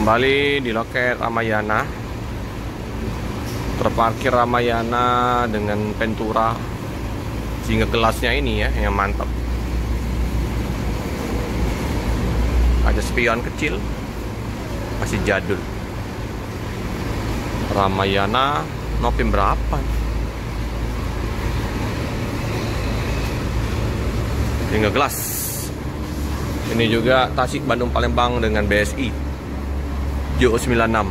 Kembali di loket Ramayana. Terparkir Ramayana dengan Ventura, sehingga gelasnya ini ya yang mantap. Ada spion kecil, masih jadul. Ramayana Novim berapa? Hingga gelas. Ini juga Tasik Bandung Palembang dengan BSI JO 96.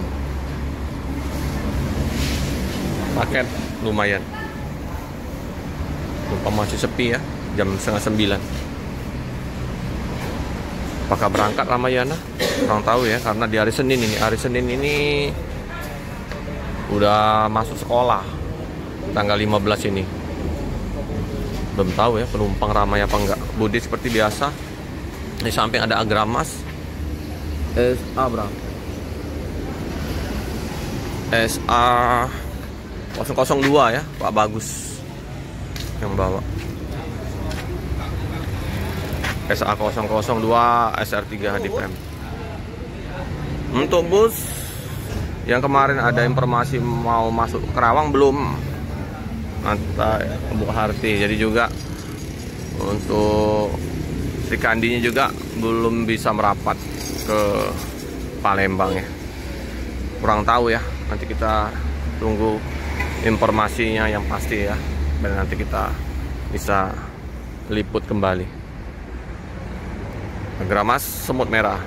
Paket lumayan. Lupa masih sepi ya, jam setengah 9. Apakah berangkat Ramayana? Kurang tahu ya, karena di hari Senin ini. Hari Senin ini udah masuk sekolah, tanggal 15 ini. Belum tahu ya penumpang ramai apa enggak. Budi seperti biasa. Di samping ada Agramas SA berapa? SA 002 ya, Pak Bagus yang bawa. SA 002 SR3 HDPM. Untuk bus yang kemarin ada informasi mau masuk Kerawang belum, nanti Buk Harti. Jadi juga untuk Sri Kandinya juga belum bisa merapat ke Palembang ya. Kurang tahu ya, nanti kita tunggu informasinya yang pasti ya, dan nanti kita bisa liput kembali. Agramas Semut Merah,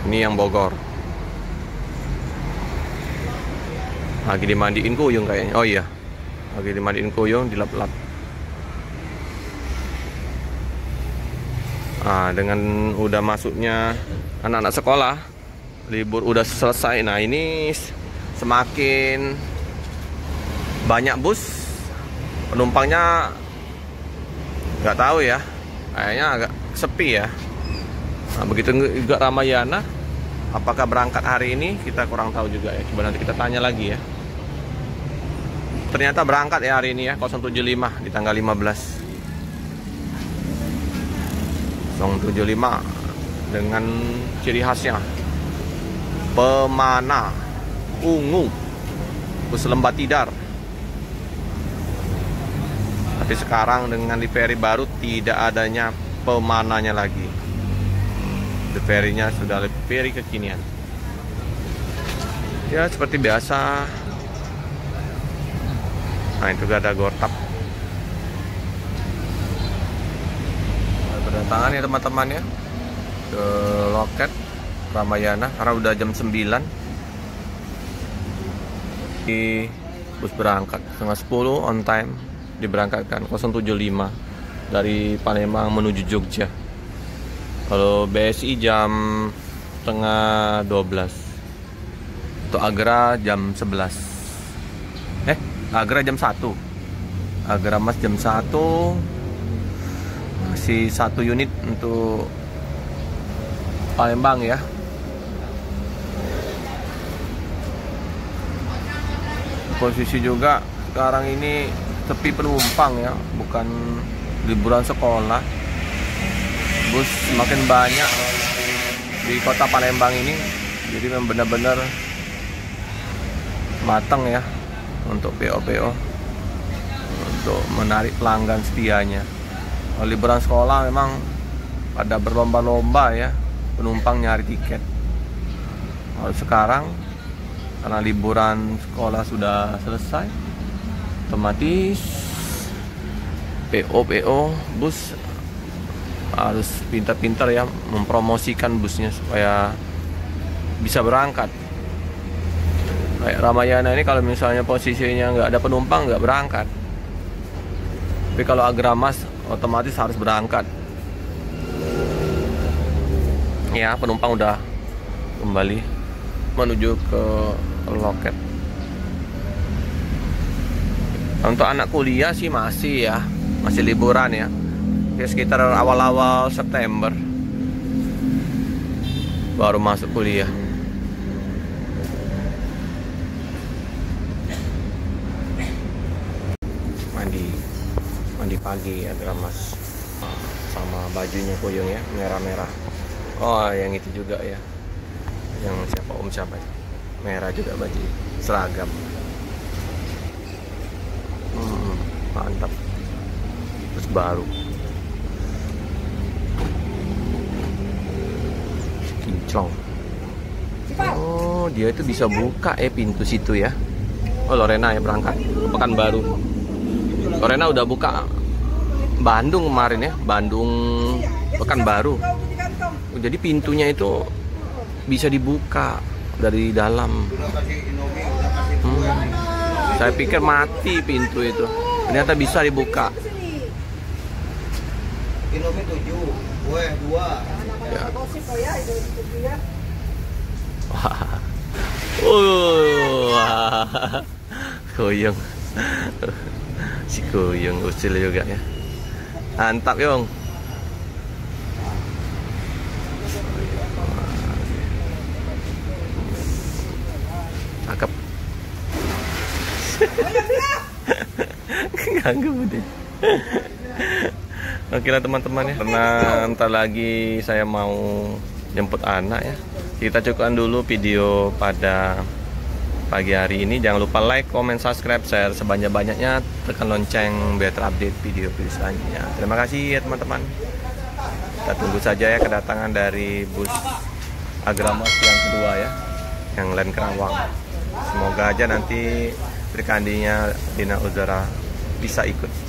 ini yang Bogor. Lagi dimandiin kuyung kayaknya. Oh iya, lagi dimandiin kuyung, dilap-lap. Nah, dengan udah masuknya anak-anak sekolah, libur udah selesai. Nah, ini semakin banyak bus, penumpangnya nggak tahu ya, kayaknya agak sepi ya. Nah, begitu juga Ramayana, apakah berangkat hari ini kita kurang tahu juga ya. Coba nanti kita tanya lagi ya. Ternyata berangkat ya hari ini ya, 075 di tanggal 15. 075 dengan ciri khasnya pemana ungu, bus lembah tidar. Tapi sekarang dengan livery baru tidak adanya pemananya lagi. Liverynya sudah livery kekinian. Ya seperti biasa. Nah, itu ada Gortap. Berdatangan ya teman-teman ya ke loket Ramayana karena udah jam 9. Di bus berangkat setengah 10 on time, diberangkatkan 075 dari Palembang menuju Jogja. Kalau BSI jam setengah 12. Untuk Agra jam 11. Agra jam 1. Agramas jam 1. Masih 1 unit untuk Palembang ya. Posisi juga sekarang ini sepi penumpang ya, bukan liburan sekolah. Bus semakin banyak di kota Palembang ini, jadi memang benar-benar matang ya untuk PO untuk menarik pelanggan setianya. Kalau liburan sekolah memang pada berlomba-lomba ya penumpang nyari tiket. Kalau sekarang karena liburan sekolah sudah selesai, otomatis PO bus harus pintar-pintar ya mempromosikan busnya supaya bisa berangkat. Kayak Ramayana ini kalau misalnya posisinya nggak ada penumpang nggak berangkat. Tapi kalau Agramas otomatis harus berangkat. Ya, penumpang udah kembali menuju ke loket. Untuk anak kuliah sih masih ya, masih liburan ya. Sekitar awal-awal September baru masuk kuliah. Mandi pagi ya Agramas, sama bajunya Kuyung ya, merah-merah. Oh yang itu juga ya, Yang siapa om siapa ya? Merah juga baju seragam. Mantap. Terus baru kinclong. Oh, dia itu bisa buka pintu situ ya. Oh, Lorena ya berangkat Pekanbaru. Lorena udah buka Bandung kemarin ya, Bandung Pekanbaru. Oh, jadi pintunya itu bisa dibuka dari dalam. Saya pikir mati pintu itu, ternyata bisa dibuka. Indomie 7, kue 2. Ya. Wah, Kuyung, si Kuyung usil juga ya. Mantap Yong. Cakep. Ganggu deh. Oke lah teman-teman ya, karena ntar lagi saya mau jemput anak ya. Kita cukupkan dulu video pada pagi hari ini. Jangan lupa like, comment, subscribe, share sebanyak-banyaknya. Tekan lonceng biar terupdate video-video selanjutnya. Terima kasih ya teman-teman. Kita tunggu saja ya kedatangan dari bus Agramas yang kedua ya, yang Land Kerawang. Semoga aja nanti Sri Kandinya Dina Uzara bisa ikut.